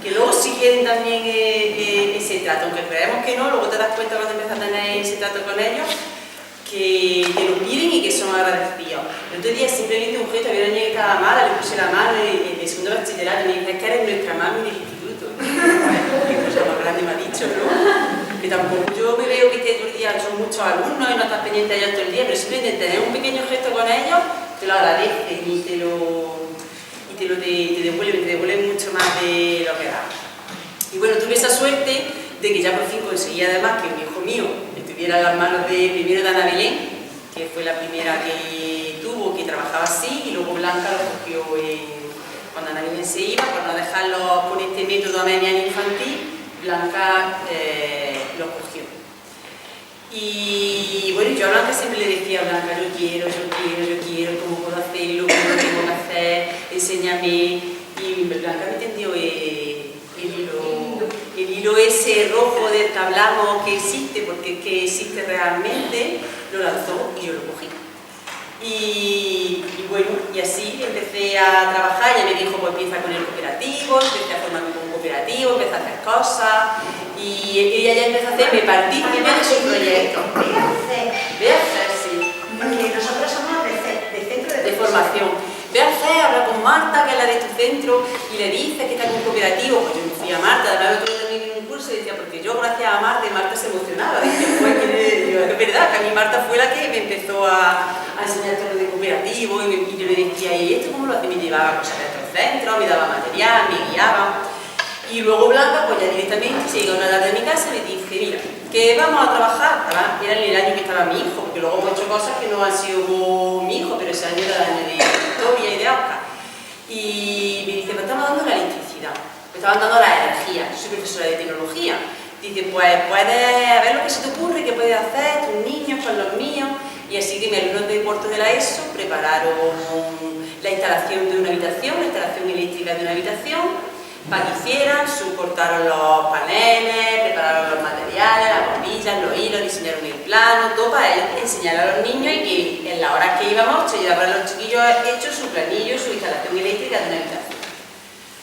Speaker 6: que luego sí quieren también ese trato, aunque creemos que no, luego te das cuenta cuando empiezas a tener ese trato con ellos, que lo piden y que son agradecidos. El otro día simplemente un gesto, había una niña que estaba mala, le puse la mano en el segundo bachillerato y me dice, es que eres nuestra mami del instituto. Qué cosa más grande me ha dicho, ¿no? Que tampoco yo me veo que todo el día son muchos alumnos y no estás pendiente de ellos todo el día, pero simplemente tener un pequeño gesto con ellos, te lo agradecen y te devuelven mucho más de lo que da. Y bueno, tuve esa suerte de que ya por fin conseguí además que un hijo mío estuviera en las manos primero de Ana Belén, que fue la primera que tuvo, que trabajaba así, y luego Blanca lo cogió cuando Ana Belén se iba, por no dejarlo con este método ameniano infantil, Blanca lo cogió. Y bueno, yo a Blanca siempre le decía, Blanca, yo quiero, cómo puedo hacerlo, cómo lo tengo que hacer, enséñame. Y Blanca me tendió el hilo ese rojo del que hablamos, que existe, porque es que existe realmente, lo lanzó y yo lo cogí. Y bueno, y así empecé a trabajar. Ella me dijo, pues empieza con el cooperativo, empecé a formarme con un cooperativo, empecé a hacer cosas, y ella ya empezó a hacerme partícipe de su proyecto. Ve a hacer, sí.
Speaker 4: Porque nosotros somos de centro
Speaker 6: de formación. Ve a hacer, habla con Marta, que es la de tu centro, y le dices que está en un cooperativo. Pues yo me fui a Marta, además otro día también en un curso, y decía, porque yo gracias a Marta, y Marta se emocionaba. Decía, pues es verdad, que a mí Marta fue la que me empezó a enseñar todo lo de cooperativo, y yo le decía, ¿y esto cómo lo hace? Me llevaba cosas de otros centros, me daba material, me guiaba. Y luego Blanca, pues ya directamente se llegó a una edad de mi casa y me dice, mira, que vamos a trabajar. Además, era el año que estaba mi hijo, porque luego hemos hecho cosas que no han sido con mi hijo, pero ese año era el año de Victoria y de Oscar. Y me dice, me estamos dando la electricidad, me estaban dando la energía, yo soy profesora de tecnología. Dice, pues puedes ver lo que se te ocurre, qué puedes hacer, tus niños con los míos. Y así que mis alumnos de cuarto de la ESO prepararon la instalación de una habitación, la instalación eléctrica de una habitación, para que hicieran, cortaron los paneles, prepararon los materiales, las bombillas, los hilos, diseñaron el plano, todo para enseñar a los niños, y que en las horas que íbamos se llevaban a los chiquillos hechos su planillo y su instalación eléctrica de una habitación.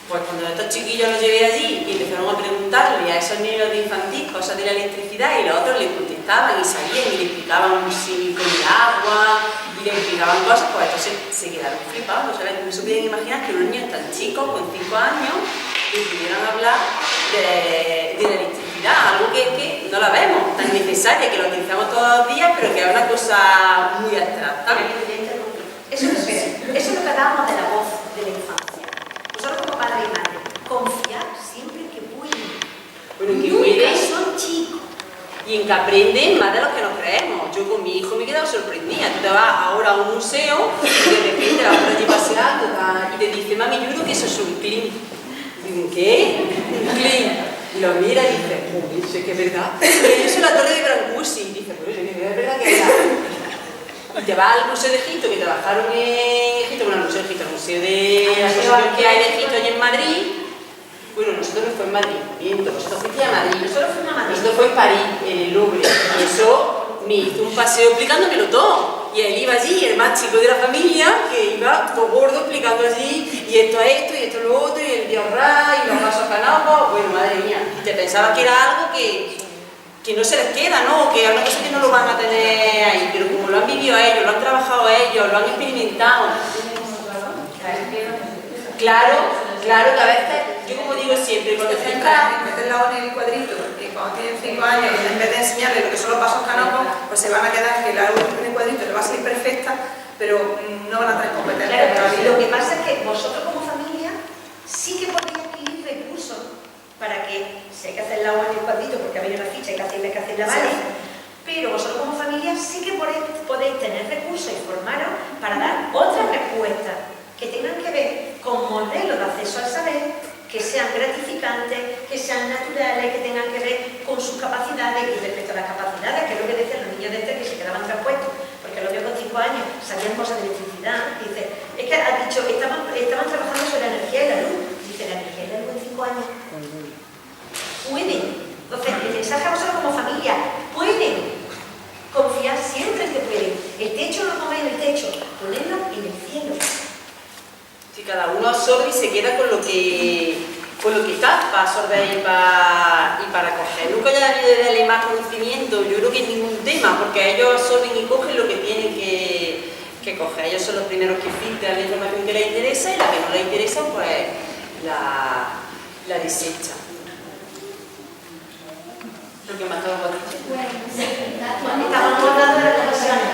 Speaker 6: Pues cuando estos chiquillos los llevé allí y empezaron a preguntarle a esos niños de infantil cosas de la electricidad, y los otros les contestaban y sabían y le explicaban si con el agua y le explicaban cosas, pues entonces se quedaron flipados, ¿sabes? No se podían imaginar que unos niños tan chicos, con 5 años, les pudieran hablar de la electricidad, algo que no la vemos, tan necesaria, que lo utilizamos todos los días, pero que es una cosa muy abstracta.
Speaker 4: Eso es lo que hablábamos de la voz de la infancia. Vosotros como padre y madre, confiar siempre que pueden.
Speaker 6: Bueno, que
Speaker 4: nunca
Speaker 6: pueden.
Speaker 4: son chicos.
Speaker 6: y en que aprenden más de lo que nos creemos. Yo con mi hijo me he quedado sorprendida. Tú te vas ahora a un museo y de repente vas por allí paseando y te dice, mami, yo creo que eso es un clean. Digo, ¿qué? Un clean. Y lo mira y dice, uy, sé que es verdad. Y eso es la torre de Brancusi. Y dice, pues es verdad que es verdad. Y te vas al Museo de Egipto, que trabajaron en Egipto, bueno, el Museo de Egipto, el Museo de la exposición que hay de Egipto allí en Madrid. Bueno, nosotros no fue en Madrid, miento, nosotros fuimos a Madrid, nosotros fue en París, en el Louvre, y eso me hizo un paseo explicándomelo todo. Y él iba allí, el más chico de la familia, que iba todo gordo explicando allí, y esto es esto, y esto es lo otro, y el diorra, y los vasos canapos, bueno, madre mía, y te pensaba que era algo que no se les queda, ¿no? Que a una cosa que no lo van a tener ahí, pero como lo han vivido ellos, lo han trabajado ellos, lo han experimentado. Claro, que a veces, yo como digo siempre, cuando se entra...
Speaker 3: meter la ONU en el cuadrito, porque cuando tienen 5 años, en vez de enseñarles lo que son los pasos canopos, pues se van a quedar que la ONU en el cuadrito le va a salir perfecta, pero no van a tener competencias.
Speaker 4: Claro, pero lo que pasa es que vosotros como familia sí que podéis adquirir recursos para que, si hay que hacer la ONU en el cuadrito, porque ha venido la ficha, hay que hacerla, vale, pero vosotros como familia sí que podéis tener recursos y formaros para dar otras respuestas que tengan que ver con modelos de acceso al saber, que sean gratificantes, que sean naturales, que tengan que ver con sus capacidades. Y respecto a las capacidades, que es lo que decían los niños de que se quedaban traspuestos, porque los niños con 5 años sabían cosas de electricidad. Dice, es que has dicho, estaban trabajando sobre la energía y la luz. Dice, la energía y la luz en 5 años pueden. Entonces, el mensaje a vosotros como familia, pueden confiar siempre en que pueden. El techo no lo pongáis en el techo, ponedlo en el cielo.
Speaker 6: Si cada uno absorbe y se queda con lo que está para absorber y para coger. Nunca ya debido de darle más conocimiento, yo creo que en ningún tema, porque ellos absorben y cogen lo que tienen que coger. Ellos son los primeros que filtran la información que les interesa y la que no les interesa, pues la desechan. Lo que más estábamos diciendo.
Speaker 4: Estábamos hablando de las relaciones.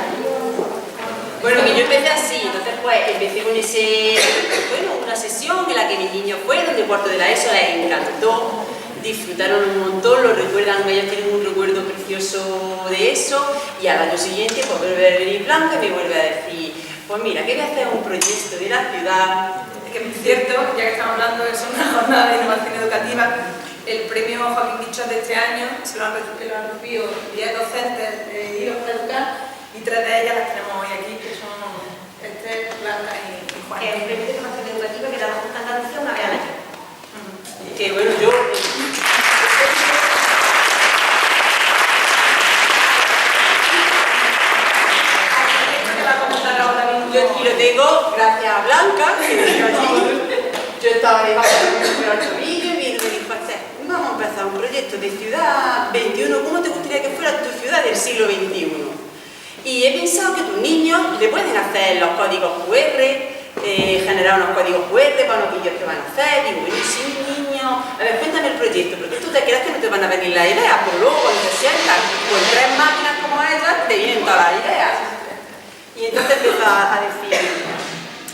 Speaker 6: Bueno, que yo empecé así, entonces pues empecé con una sesión en la que mis niños fueron de cuarto de la ESO, les encantó, disfrutaron un montón, lo recuerdan, ellos tienen un recuerdo precioso de eso, y al año siguiente pues vuelve a venir Blanca y me vuelve a decir, pues mira, que voy a hacer un proyecto de la ciudad.
Speaker 3: Que por cierto, ya que estamos hablando de una jornada de innovación educativa, el premio Joaquín Guichón de este año se lo han recibido 10 docentes de Hilos para Educar, y 3 de ellas las tenemos hoy aquí, que son Esther, Blanca y Juan.
Speaker 4: Que es un premio de formación educativa que damos una Andalucía una vez al año.
Speaker 6: Que bueno, yo... Y lo tengo gracias a Blanca, que me dijo allí. Yo estaba ahí bajo el tobillo y me dijo, vamos a empezar un proyecto de ciudad 21, ¿cómo te gustaría que fuera tu ciudad del siglo XXI? Y he pensado que tus niños le pueden hacer los códigos QR, generar unos códigos QR para los vídeos que van a hacer. Digo, bueno, sí, niños, a ver, cuéntame el proyecto, porque tú te creas que no te van a venir las ideas, pero luego cuando te sientas con 3 máquinas como ellas, te vienen todas las ideas. Y entonces empezó a decir,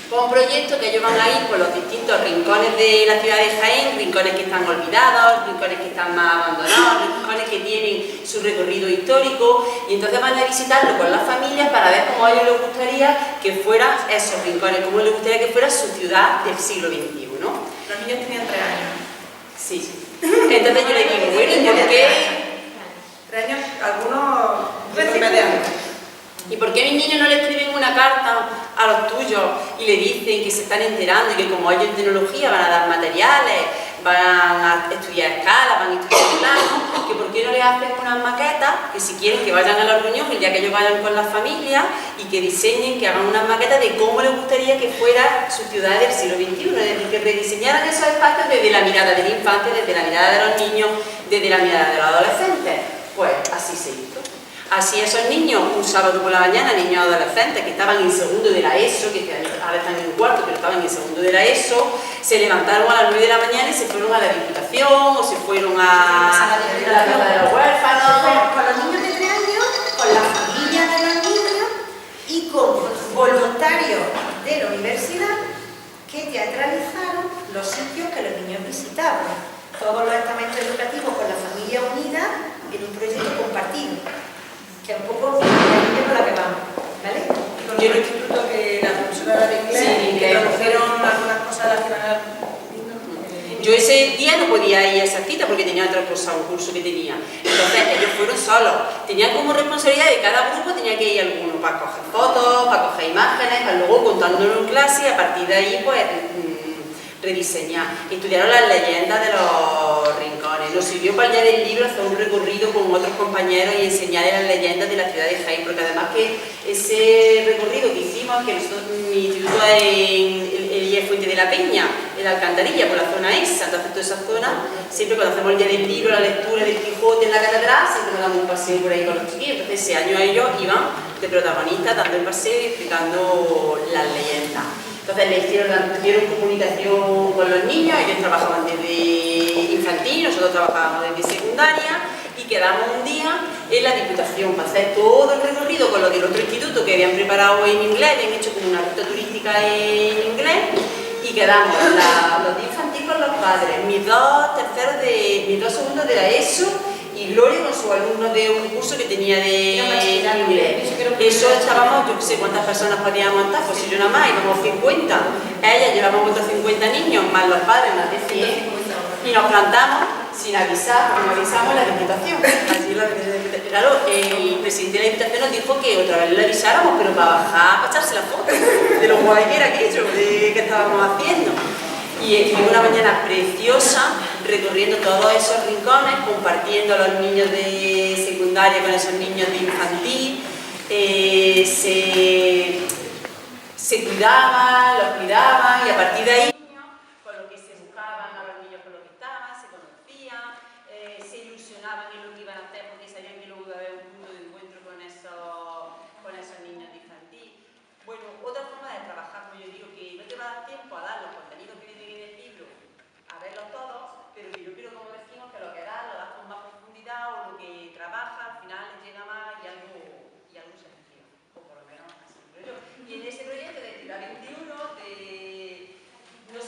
Speaker 6: pues un proyecto que ellos van a ir por los distintos rincones de la ciudad de Jaén, rincones que están olvidados, rincones que están más abandonados, rincones que tienen su recorrido histórico, y entonces van a visitarlo con las familias para ver cómo a ellos les gustaría que fueran esos rincones, cómo les gustaría que fuera su ciudad del siglo XXI, ¿no?
Speaker 3: Los niños tenían 3 años.
Speaker 6: Sí. Entonces yo le digo, bueno, ¿y por qué?
Speaker 3: 3 años, algunos medianos.
Speaker 6: ¿Y por qué mis niños no le escriben una carta a los tuyos y le dicen que se están enterando y que como ellos en tecnología van a dar materiales, van a estudiar escala, van a estudiar plano, que por qué no les hacen unas maquetas, que si quieren que vayan a la reunión el día que ellos vayan con las familias y que diseñen, que hagan unas maquetas de cómo les gustaría que fuera su ciudad del siglo XXI, es decir, que rediseñaran esos espacios desde la mirada de la infancia, desde la mirada de los niños, desde la mirada de los adolescentes? Pues así se hizo. Así esos niños, un sábado por la mañana, niños adolescentes que estaban en segundo de la ESO, que ahora están en cuarto, pero estaban en segundo de la ESO, se levantaron a las 9 de la mañana y se fueron a la Diputación o se fueron a la casa de los huérfanos.
Speaker 4: Con los niños de 3 años, con la familia de los niños y con voluntarios de la universidad que teatralizaron los sitios que los niños visitaban. Todos los estamentos educativos con la familia unida en un proyecto compartido, que es un poco la que vamos, ¿vale?
Speaker 6: Yo en el instituto que la profesora de inglés,
Speaker 4: Sí,
Speaker 6: que tradujeron algunas cosas de las que van a... Yo ese día no podía ir a esa cita porque tenía otra cosa, un curso que tenía. Entonces ellos fueron solos. Tenían como responsabilidad de cada grupo, tenía que ir alguno para coger fotos, para coger imágenes, para luego contándolo en clase y a partir de ahí pues rediseñar. Estudiaron las leyendas de los rincones. Nos sirvió para el día del libro hacer un recorrido con otros compañeros y enseñarles las leyendas de la ciudad de Jaén, porque además que ese recorrido que hicimos, que nosotros, mi instituto es en el Fuente de la Peña, en la Alcantarilla, por la zona esa, entonces toda esa zona, siempre cuando hacemos el día del libro, la lectura del Quijote en la catedral, siempre nos damos un paseo por ahí con los chiquillos. Entonces ese año ellos iban de protagonistas dando el paseo y explicando las leyendas. Entonces tuvieron comunicación con los niños, ellos trabajaban desde infantil, nosotros trabajábamos desde secundaria y quedamos un día en la Diputación para hacer todo el recorrido con los del otro instituto que habían preparado en inglés, habían hecho como una ruta turística en inglés y quedamos los de infantil con los padres, mis dos segundos de la ESO y Gloria con sus alumnos de un curso que tenía de inglés. Eso estábamos, yo no sé cuántas personas podíamos estar, pues si yo nada más íbamos 50, ellas llevábamos otros 50 niños, más los padres, más de 100, y nos plantamos sin avisar, porque no avisamos la Diputación. Claro, el presidente de la Diputación nos dijo que otra vez le avisáramos, pero para bajar, para echarse la foto de lo guay que era aquello, de que estábamos haciendo. Y fue una mañana preciosa, recorriendo todos esos rincones, compartiendo a los niños de secundaria con esos niños de infantil, se cuidaban, los cuidaban y a partir de ahí, con lo que se buscaban a los niños con lo que estaban, se conocían, se ilusionaban en lo que iban a hacer porque sabían que luego iba a haber un punto de encuentro con esos niños de infantil. Bueno, otra forma de trabajar, como yo digo, que no te va a dar tiempo a dar los contenidos que vienen en el libro, a verlos todos, pero que yo quiero, como decimos, que lo que das, lo das con más profundidad o lo que trabaja, al final les llega más y algo se activa, o por lo menos así creo yo. Y en ese proyecto de Tira 21, no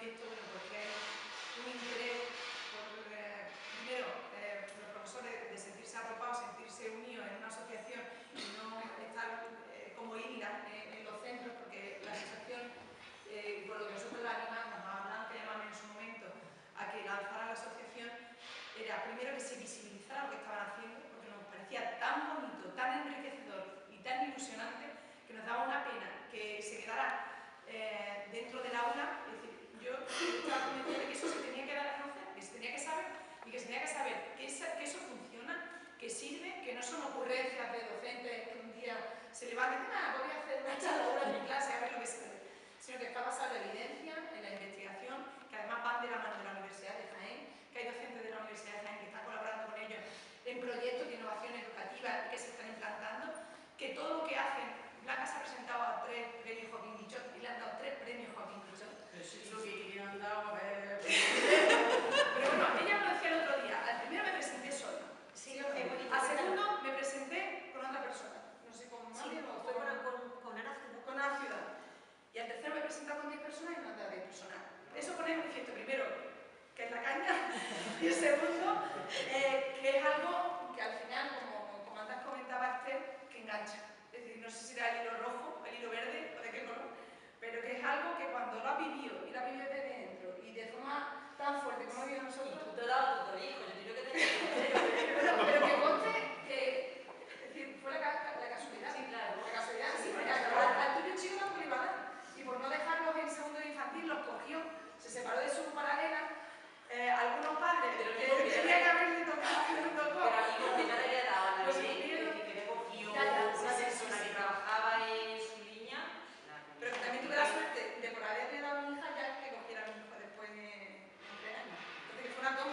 Speaker 3: manifiesto, bueno, porque es un interés por, primero, los profesores de sentirse arropados, sentirse unidos en una asociación y no estar como islas en los centros, porque la situación, por lo que nosotros la animamos a Blanca y a Mami en su momento, a que lanzara la asociación, era primero que se visibilizara lo que estaban haciendo, porque nos parecía tan bonito, tan enriquecedor y tan ilusionante que nos daba una pena que se quedara dentro del aula. Es decir, yo estaba convencida de que eso se tenía que dar a conocer, que se tenía que saber y que se tenía que saber que eso funciona, que sirve, que no son ocurrencias de docentes que un día se levanten, voy a hacer una charla en mi clase a ver lo que sale, sino que está basada en la evidencia, en la investigación, que además van de la mano de la Universidad de Jaén, que hay docentes de la Universidad de Jaén que están colaborando con ellos en proyectos de innovación educativa que se están implantando, que todo lo que hacen. Blanca se ha presentado a 3 premios Joaquín Guichot y le han dado 3 premios Joaquín Guichot.
Speaker 6: Eso es lo que le han dado,
Speaker 3: Pero bueno, ella me lo decía el otro día. Al primero me presenté sola.
Speaker 4: Sí, es bonito.
Speaker 3: Al segundo me presenté con otra persona. No sé, con Mami o
Speaker 4: fue con Ana Ciudad.
Speaker 3: con una ciudad. Y al tercero me he presentado con 10 personas y no han dado 10 personas. Eso pone en manifiesto, primero, que es la caña, y el segundo, que es algo que al final, como antes comentaba Esther, que engancha. Es decir, no sé si era el hilo rojo, el hilo verde o de qué color, pero que es algo que cuando lo has vivido y lo has vivido desde dentro y de forma tan fuerte como lo vivido nosotros.
Speaker 6: tú te has dado todo hijo, yo digo que te
Speaker 3: pero que conste que, es decir, fue la casualidad.
Speaker 6: Sí, claro.
Speaker 3: La casualidad, sí, porque al tuyo chico no le iba a dar. Y por no dejarlos en segundo de infantil, los cogió, se separó de su paralela. Algunos padres
Speaker 6: Pero
Speaker 3: que tenían que haberle tocado, que no tocó.
Speaker 6: Pero a mí porque no le había dado a la
Speaker 3: Pues
Speaker 6: evidente que me cogió
Speaker 3: Ya,
Speaker 6: una
Speaker 3: sí,
Speaker 6: persona
Speaker 3: sí.
Speaker 6: que trabajaba en su línea.
Speaker 3: Pero que también tuve la suerte de por haberle dado a mi hija ya que cogiera a mi hijo después de 3 años. Entonces que fue una toma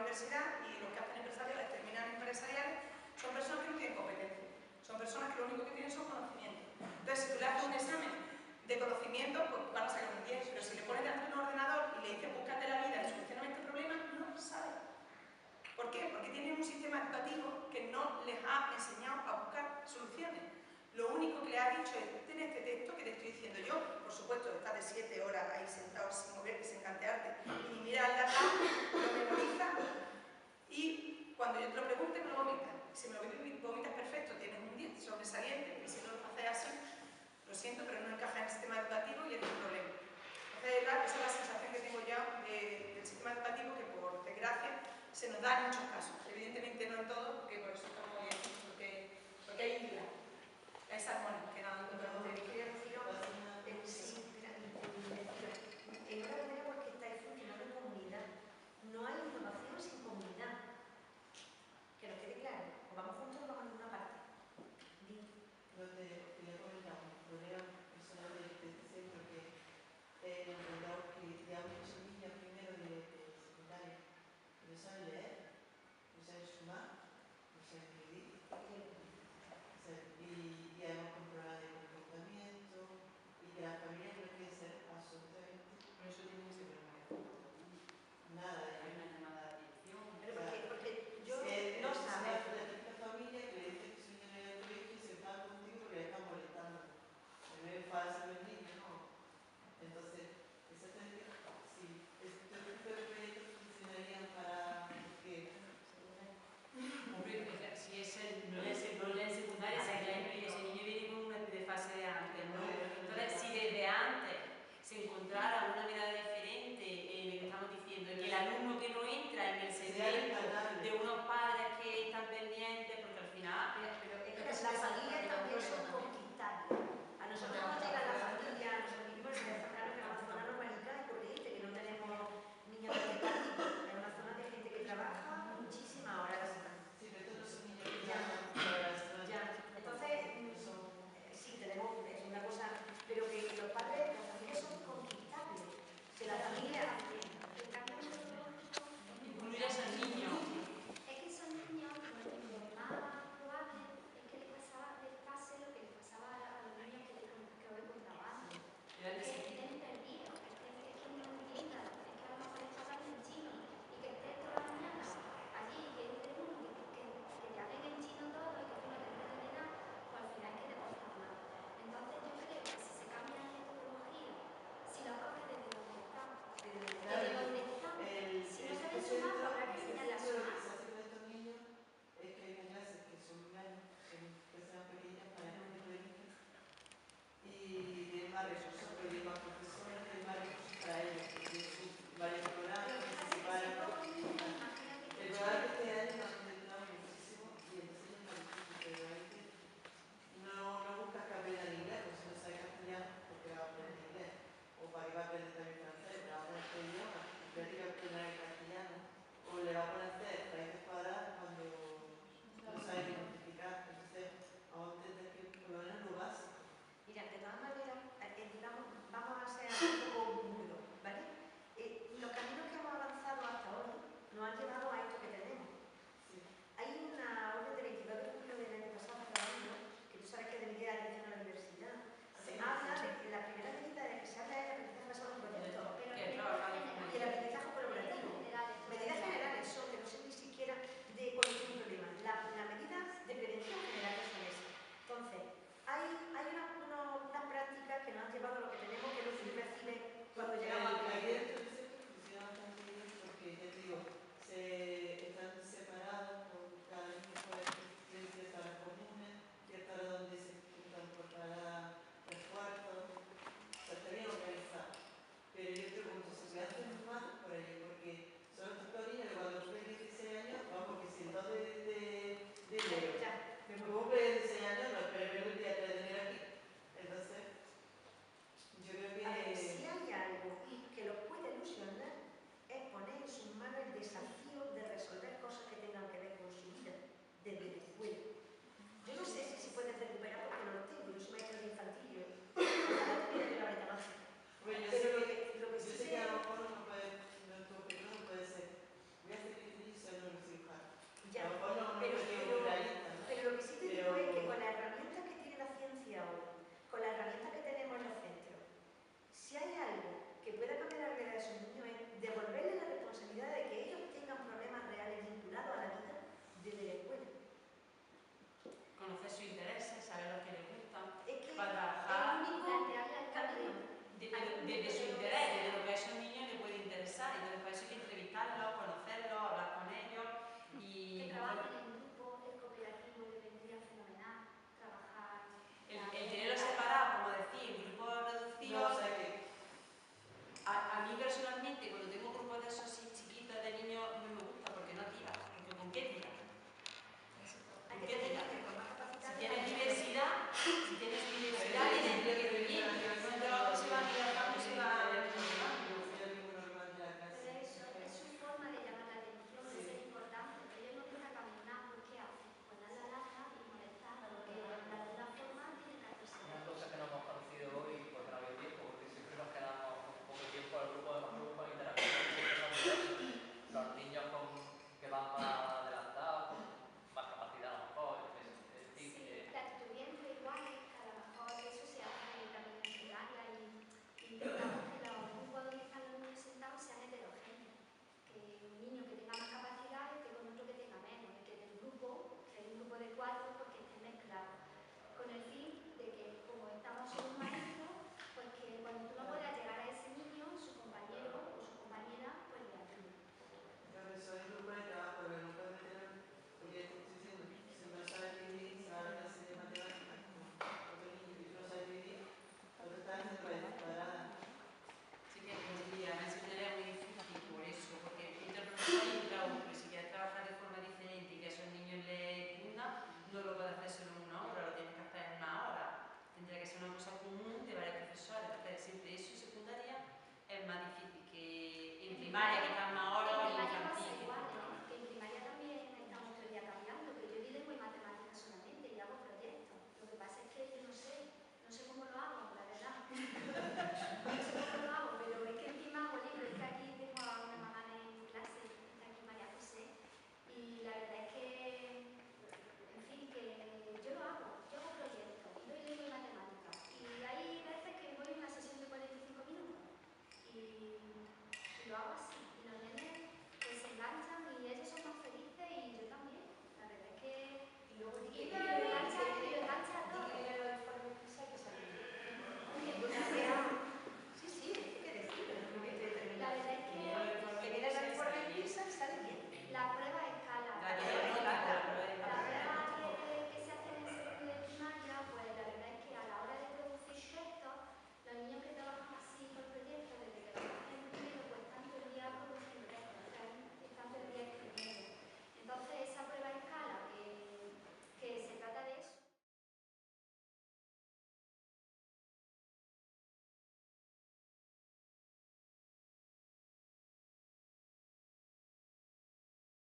Speaker 3: universidad y los que hacen empresariales terminan empresariales, son personas que no tienen competencia, son personas que lo único que tienen son conocimientos. Entonces, si tú le haces un examen de conocimiento, pues van a sacar un 10, pero si le pones delante de un ordenador y le dices búscate la vida y solucioname este problema, no sabe. ¿Por qué? Porque tienen un sistema educativo que no les ha enseñado a buscar soluciones. Lo único que le ha dicho es, ten este texto que te estoy diciendo yo, por supuesto, estás de 7 horas ahí sentado sin moverte, sin cantearte, y miras la tabla, lo memorizas, y cuando yo te lo pregunte me lo vomitas. Si me lo vomitas perfecto, tienes un 10 sobresaliente, y si no lo haces así, lo siento, pero no encaja en el sistema educativo y es un problema. Entonces, esa es la sensación que tengo ya del sistema educativo, que por desgracia se nos da en muchos casos. Evidentemente no en todos, porque por eso estamos bien, porque hay islas, es armónico.